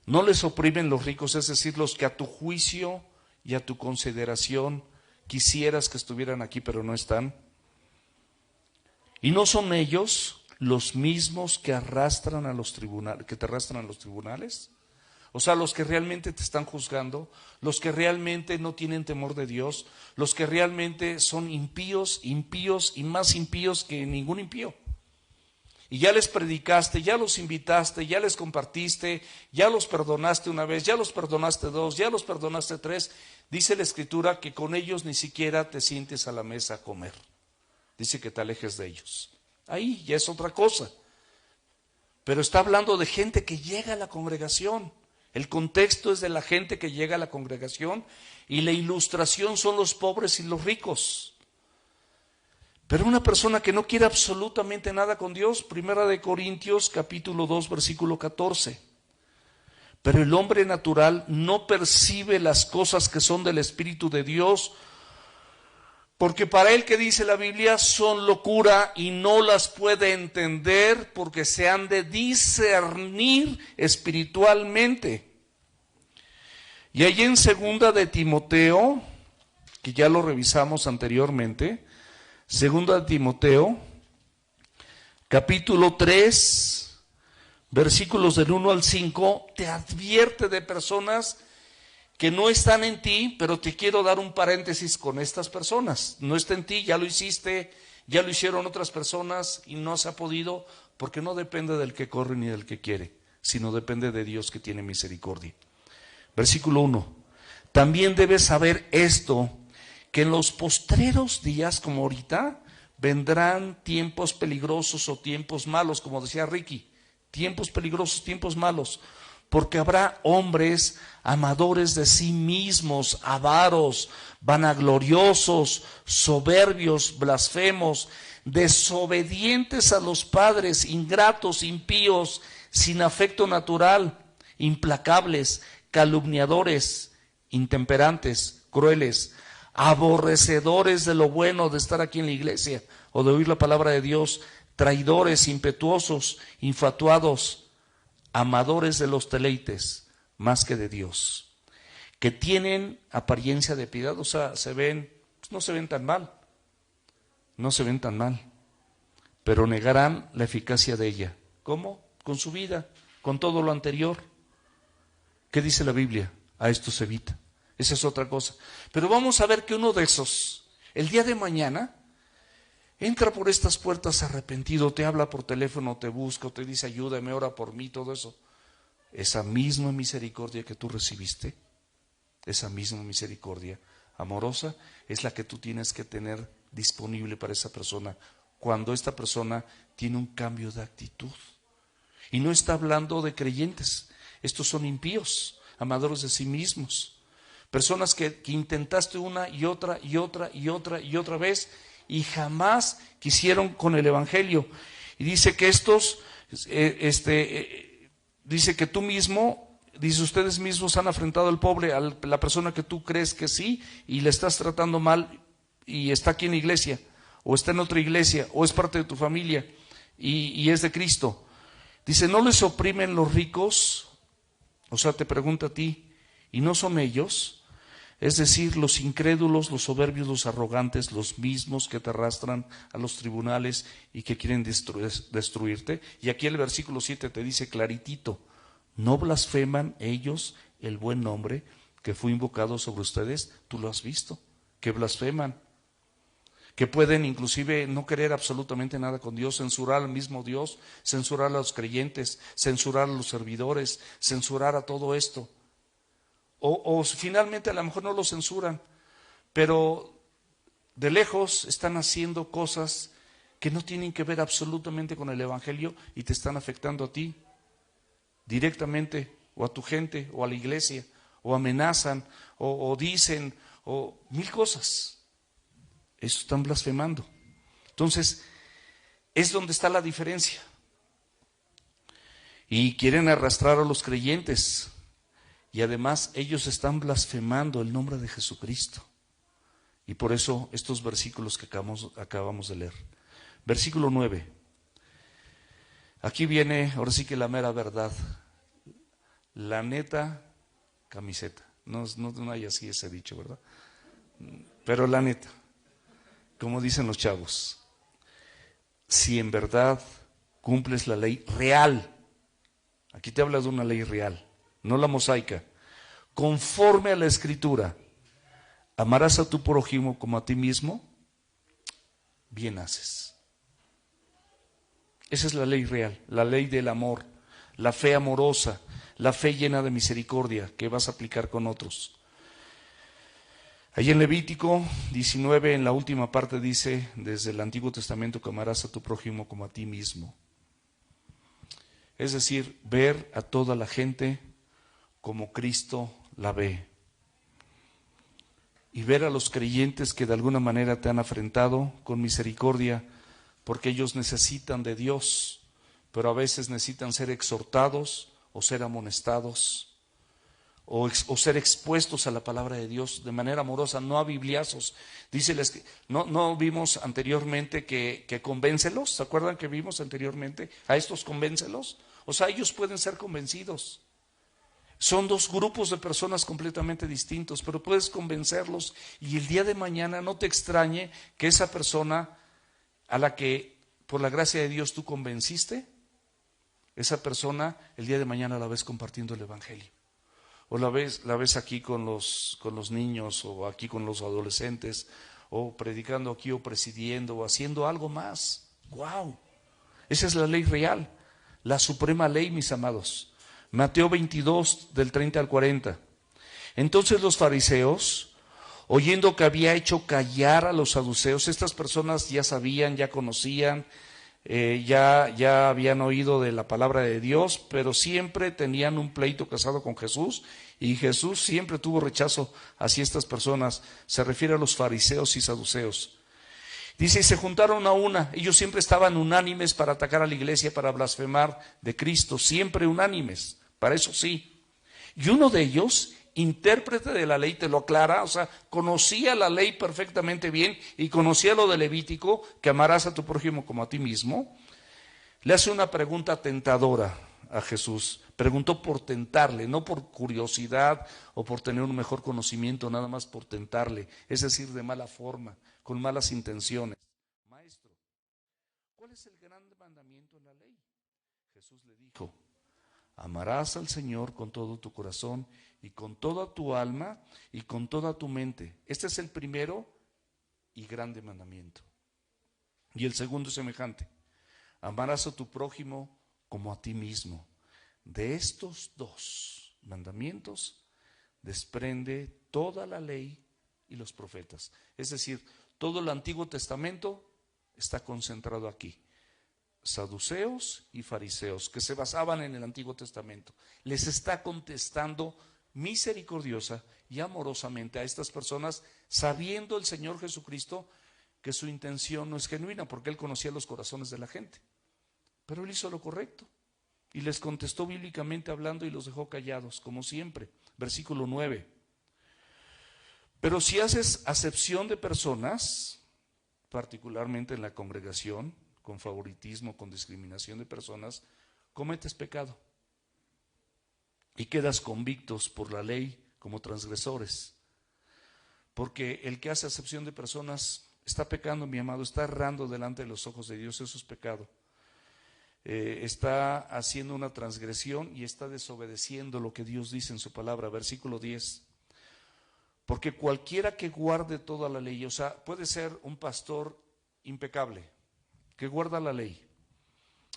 no les oprimen los ricos, es decir, los que a tu juicio y a tu consideración quisieras que estuvieran aquí, pero no están. Y no son ellos los mismos que arrastran a los tribunales, que te arrastran a los tribunales. O sea, los que realmente te están juzgando, los que realmente no tienen temor de Dios, los que realmente son impíos y más impíos que ningún impío. Y ya les predicaste, ya los invitaste, ya les compartiste, ya los perdonaste una vez, ya los perdonaste dos, ya los perdonaste tres. Dice la Escritura que con ellos ni siquiera te sientes a la mesa a comer. Dice que te alejes de ellos. Ahí ya es otra cosa. Pero está hablando de gente que llega a la congregación. El contexto es de la gente que llega a la congregación y la ilustración son los pobres y los ricos. Pero una persona que no quiere absolutamente nada con Dios, 1 Corintios capítulo 2 versículo 14. Pero el hombre natural no percibe las cosas que son del Espíritu de Dios, porque para él, que dice la Biblia, son locura y no las puede entender porque se han de discernir espiritualmente. Y allí en 2 de Timoteo, que ya lo revisamos anteriormente, 2 de Timoteo, capítulo 3, versículos del 1 al 5, te advierte de personas que no están en ti, pero te quiero dar un paréntesis con estas personas. No está en ti, ya lo hiciste, ya lo hicieron otras personas y no se ha podido, porque no depende del que corre ni del que quiere, sino depende de Dios que tiene misericordia. Versículo 1. También debes saber esto, que en los postreros días, como ahorita, vendrán tiempos peligrosos o tiempos malos, como decía Ricky, tiempos peligrosos, tiempos malos, porque habrá hombres amadores de sí mismos, avaros, vanagloriosos, soberbios, blasfemos, desobedientes a los padres, ingratos, impíos, sin afecto natural, implacables, calumniadores, intemperantes, crueles, aborrecedores de lo bueno, de estar aquí en la iglesia o de oír la palabra de Dios, traidores, impetuosos, infatuados, amadores de los deleites más que de Dios, que tienen apariencia de piedad, o sea, no se ven tan mal, pero negarán la eficacia de ella. ¿Cómo? Con su vida, con todo lo anterior. ¿Qué dice la Biblia? A esto se evita. Esa es otra cosa. Pero vamos a ver que uno de esos, el día de mañana, entra por estas puertas arrepentido, te habla por teléfono, te busca, te dice ayúdame, ora por mí, todo eso. Esa misma misericordia que tú recibiste, esa misma misericordia amorosa, es la que tú tienes que tener disponible para esa persona cuando esta persona tiene un cambio de actitud. Y no está hablando de creyentes, estos son impíos, amadores de sí mismos, personas que intentaste una y otra vez y jamás quisieron con el evangelio. Y dice que estos, dice que tú mismo, dice ustedes mismos han afrentado al pobre, a la persona que tú crees que sí, y le estás tratando mal y está aquí en la iglesia, o está en otra iglesia, o es parte de tu familia y es de Cristo. Dice, no les oprimen los ricos, o sea, te pregunta a ti, y no son ellos, es decir, los incrédulos, los soberbios, los arrogantes, los mismos que te arrastran a los tribunales y que quieren destruirte. Y aquí el versículo 7 te dice claritito, no blasfeman ellos el buen nombre que fue invocado sobre ustedes. Tú lo has visto, que blasfeman, que pueden inclusive no querer absolutamente nada con Dios, censurar al mismo Dios, censurar a los creyentes, censurar a los servidores, censurar a todo esto. O finalmente a lo mejor no lo censuran, pero de lejos están haciendo cosas que no tienen que ver absolutamente con el evangelio y te están afectando a ti directamente. o a tu gente, o a la iglesia, o amenazan, o dicen, o mil cosas. Eso están blasfemando. Entonces, es donde está la diferencia. Y quieren arrastrar a los creyentes. Y además ellos están blasfemando el nombre de Jesucristo. Y por eso estos versículos que acabamos de leer. Versículo 9. Aquí viene, ahora sí que la mera verdad. La neta camiseta. No hay así ese dicho, ¿verdad? Pero la neta, como dicen los chavos, si en verdad cumples la ley real, aquí te habla de una ley real, no la mosaica, conforme a la Escritura, amarás a tu prójimo como a ti mismo, bien haces. Esa es la ley real, la ley del amor, la fe amorosa, la fe llena de misericordia que vas a aplicar con otros. Allí en Levítico 19, en la última parte dice, desde el Antiguo Testamento, que amarás a tu prójimo como a ti mismo. Es decir, ver a toda la gente como Cristo la ve. Y ver a los creyentes que de alguna manera te han afrentado con misericordia, porque ellos necesitan de Dios, pero a veces necesitan ser exhortados o ser amonestados. O ser expuestos a la palabra de Dios de manera amorosa, no a bibliazos. Díceles, no vimos anteriormente que convéncelos, ¿se acuerdan que vimos anteriormente? A estos convéncelos. O sea, ellos pueden ser convencidos. Son dos grupos de personas completamente distintos, pero puedes convencerlos y el día de mañana no te extrañe que esa persona a la que por la gracia de Dios tú convenciste, esa persona el día de mañana la ves compartiendo el evangelio. O la ves aquí con los niños, o aquí con los adolescentes, o predicando aquí, o presidiendo, o haciendo algo más. ¡Wow! Esa es la ley real, la suprema ley, mis amados. Mateo 22, del 30 al 40. Entonces los fariseos, oyendo que había hecho callar a los saduceos, estas personas ya sabían, ya conocían, ya habían oído de la palabra de Dios, pero siempre tenían un pleito casado con Jesús, y Jesús siempre tuvo rechazo hacia estas personas. Se refiere a los fariseos y saduceos. Dice, y se juntaron a una, ellos siempre estaban unánimes para atacar a la iglesia, para blasfemar de Cristo, siempre unánimes, para eso sí. Y uno de ellos, intérprete de la ley, te lo aclara, o sea, conocía la ley perfectamente bien y conocía lo de Levítico, que amarás a tu prójimo como a ti mismo, le hace una pregunta tentadora a Jesús. Preguntó por tentarle, no por curiosidad o por tener un mejor conocimiento, nada más por tentarle, es decir, de mala forma, con malas intenciones. Maestro, ¿cuál es el gran mandamiento en la ley? Jesús le dijo, amarás al Señor con todo tu corazón y con toda tu alma y con toda tu mente. Este es el primero y grande mandamiento. Y el segundo es semejante. Amarás a tu prójimo como a ti mismo. De estos dos mandamientos desprende toda la ley y los profetas. Es decir, todo el Antiguo Testamento está concentrado aquí. Saduceos y fariseos, que se basaban en el Antiguo Testamento, les está contestando misericordiosa y amorosamente a estas personas, sabiendo el Señor Jesucristo que su intención no es genuina, porque Él conocía los corazones de la gente. Pero Él hizo lo correcto y les contestó bíblicamente hablando y los dejó callados, como siempre. Versículo 9. Pero si haces acepción de personas, particularmente en la congregación, con favoritismo, con discriminación de personas, cometes pecado y quedas convictos por la ley como transgresores. Porque el que hace acepción de personas está pecando, mi amado, está errando delante de los ojos de Dios, eso es pecado. Está haciendo una transgresión y está desobedeciendo lo que Dios dice en su palabra. Versículo 10. Porque cualquiera que guarde toda la ley, o sea, puede ser un pastor impecable, que guarda la ley,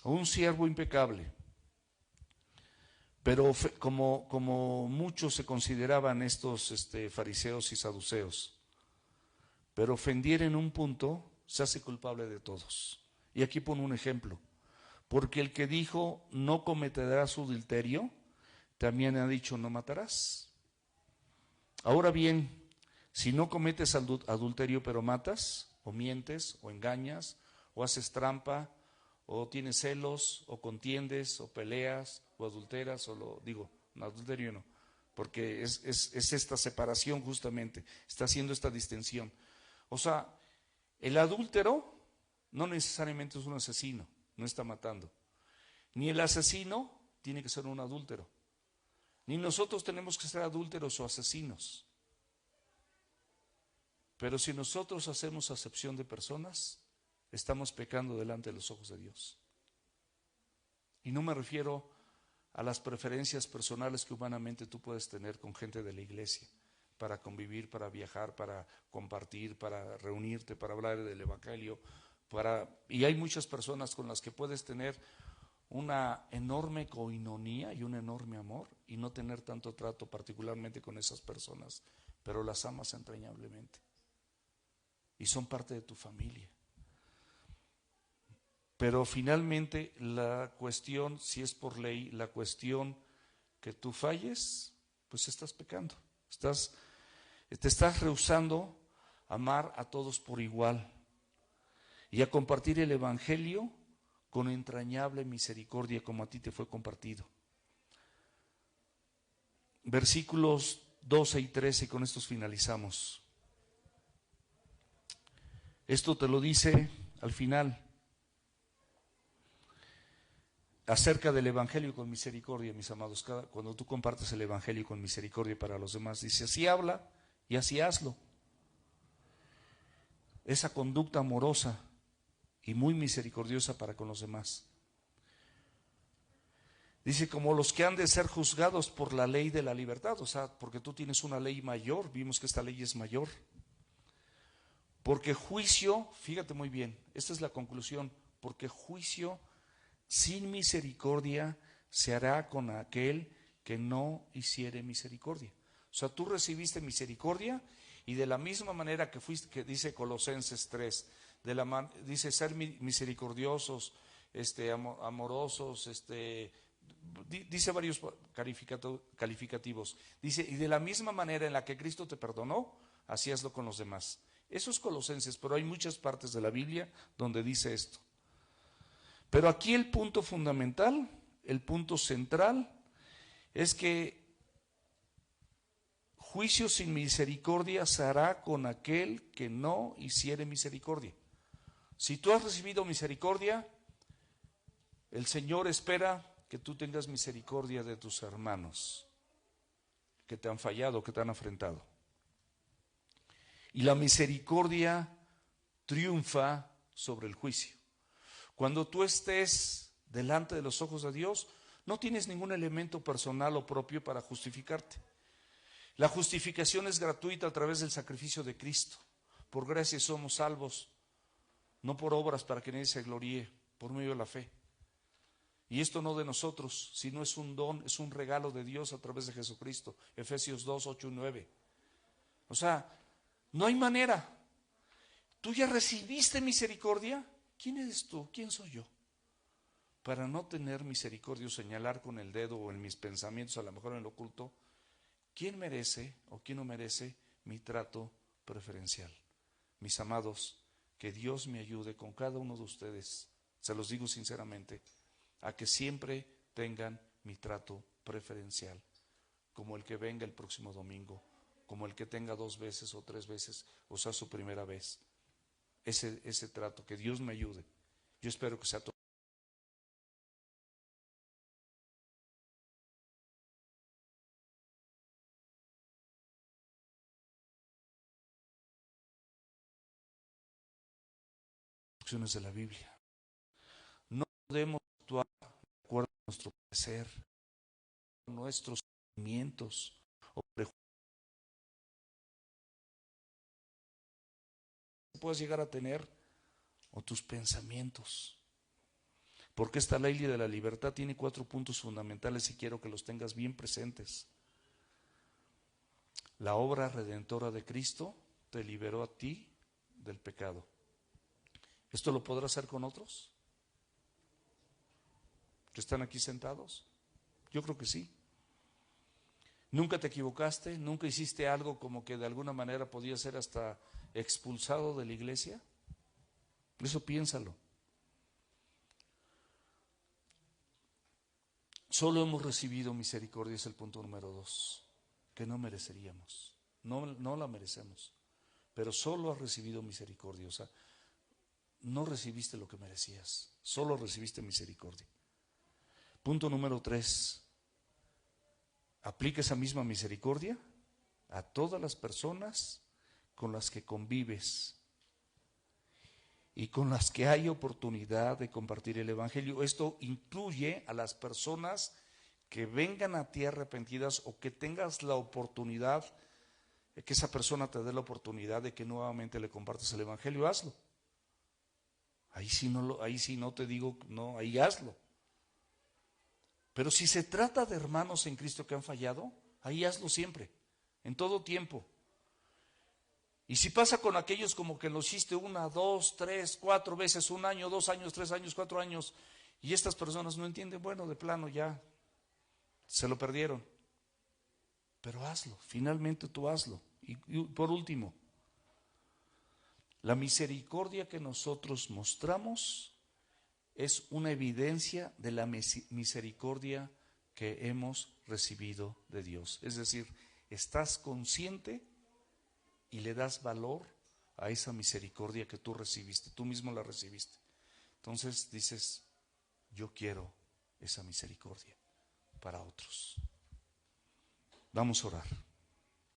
o un siervo impecable, pero como muchos se consideraban estos fariseos y saduceos, pero ofendiera en un punto, se hace culpable de todos. Y aquí pone un ejemplo. Porque el que dijo no cometerás adulterio, también ha dicho, no matarás. Ahora bien, si no cometes adulterio pero matas, o mientes, o engañas, o haces trampa, o tienes celos, o contiendes, o peleas, o adulteras, no, adulterio no, porque es esta separación justamente, está haciendo esta distinción. O sea, el adúltero no necesariamente es un asesino, no está matando. Ni el asesino tiene que ser un adúltero. Ni nosotros tenemos que ser adúlteros o asesinos. Pero si nosotros hacemos acepción de personas, estamos pecando delante de los ojos de Dios. Y no me refiero a las preferencias personales que humanamente tú puedes tener con gente de la iglesia, para convivir, para viajar, para compartir, para reunirte, para hablar del evangelio, y hay muchas personas con las que puedes tener una enorme coinonía y un enorme amor y no tener tanto trato particularmente con esas personas, pero las amas entrañablemente y son parte de tu familia. Pero finalmente la cuestión, si es por ley, la cuestión que tú falles, pues estás pecando, te estás rehusando a amar a todos por igual y a compartir el evangelio con entrañable misericordia como a ti te fue compartido. Versículos 12 y 13, con estos finalizamos. Esto te lo dice al final, acerca del evangelio con misericordia, mis amados. Cuando tú compartes el evangelio con misericordia para los demás, dice, así habla y así hazlo. Esa conducta amorosa y muy misericordiosa para con los demás. Dice, como los que han de ser juzgados por la ley de la libertad, o sea, porque tú tienes una ley mayor, vimos que esta ley es mayor. Porque juicio, fíjate muy bien, esta es la conclusión, porque juicio sin misericordia se hará con aquel que no hiciere misericordia. O sea, tú recibiste misericordia y de la misma manera que fuiste, que dice Colosenses 3, dice ser misericordiosos, amorosos, dice varios calificativos. Dice, y de la misma manera en la que Cristo te perdonó, así hazlo con los demás. Eso es Colosenses, pero hay muchas partes de la Biblia donde dice esto. Pero aquí el punto fundamental, el punto central, es que juicio sin misericordia se hará con aquel que no hiciere misericordia. Si tú has recibido misericordia, el Señor espera que tú tengas misericordia de tus hermanos que te han fallado, que te han afrentado. Y la misericordia triunfa sobre el juicio. Cuando tú estés delante de los ojos de Dios, no tienes ningún elemento personal o propio para justificarte. La justificación es gratuita a través del sacrificio de Cristo. Por gracia somos salvos, no por obras para que nadie se gloríe, por medio de la fe. Y esto no de nosotros, sino es un don, es un regalo de Dios a través de Jesucristo. Efesios 2, 8 y 9. O sea, no hay manera. ¿Tú ya recibiste misericordia? ¿Quién eres tú? ¿Quién soy yo? Para no tener misericordia o señalar con el dedo o en mis pensamientos, a lo mejor en lo oculto, ¿quién merece o quién no merece mi trato preferencial? Mis amados, que Dios me ayude con cada uno de ustedes, se los digo sinceramente, a que siempre tengan mi trato preferencial, como el que venga el próximo domingo, como el que tenga 2 veces o 3 veces, o sea, su primera vez. Ese trato, que Dios me ayude. Yo espero que sea todo. De la Biblia. No podemos actuar de acuerdo a nuestro parecer, nuestros sentimientos o prejuicios. Puedes llegar a tener o tus pensamientos. Porque esta ley de la libertad tiene 4 puntos fundamentales y quiero que los tengas bien presentes. La obra redentora de Cristo te liberó a ti del pecado. ¿Esto lo podrás hacer con otros que están aquí sentados? Yo creo que sí. ¿Nunca te equivocaste? ¿Nunca hiciste algo como que de alguna manera podía ser hasta expulsado de la iglesia? Eso piénsalo. Solo hemos recibido misericordia, es el punto número 2, que no mereceríamos. No la merecemos, pero solo has recibido misericordia. O sea, no recibiste lo que merecías, solo recibiste misericordia. Punto número 3. Aplica esa misma misericordia a todas las personas con las que convives y con las que hay oportunidad de compartir el Evangelio. Esto incluye a las personas que vengan a ti arrepentidas o que tengas la oportunidad, que esa persona te dé la oportunidad de que nuevamente le compartas el Evangelio. Hazlo. Ahí sí no te digo, no, ahí hazlo. Pero si se trata de hermanos en Cristo que han fallado, ahí hazlo siempre, en todo tiempo. Y si pasa con aquellos como que lo hiciste 1, 2, 3, 4 veces, 1 año, 2 años, 3 años, 4 años, y estas personas no entienden, bueno, de plano ya se lo perdieron. Pero hazlo, finalmente tú hazlo. Y por último, la misericordia que nosotros mostramos es una evidencia de la misericordia que hemos recibido de Dios. Es decir, estás consciente y le das valor a esa misericordia que tú recibiste, tú mismo la recibiste. Entonces dices, yo quiero esa misericordia para otros. Vamos a orar.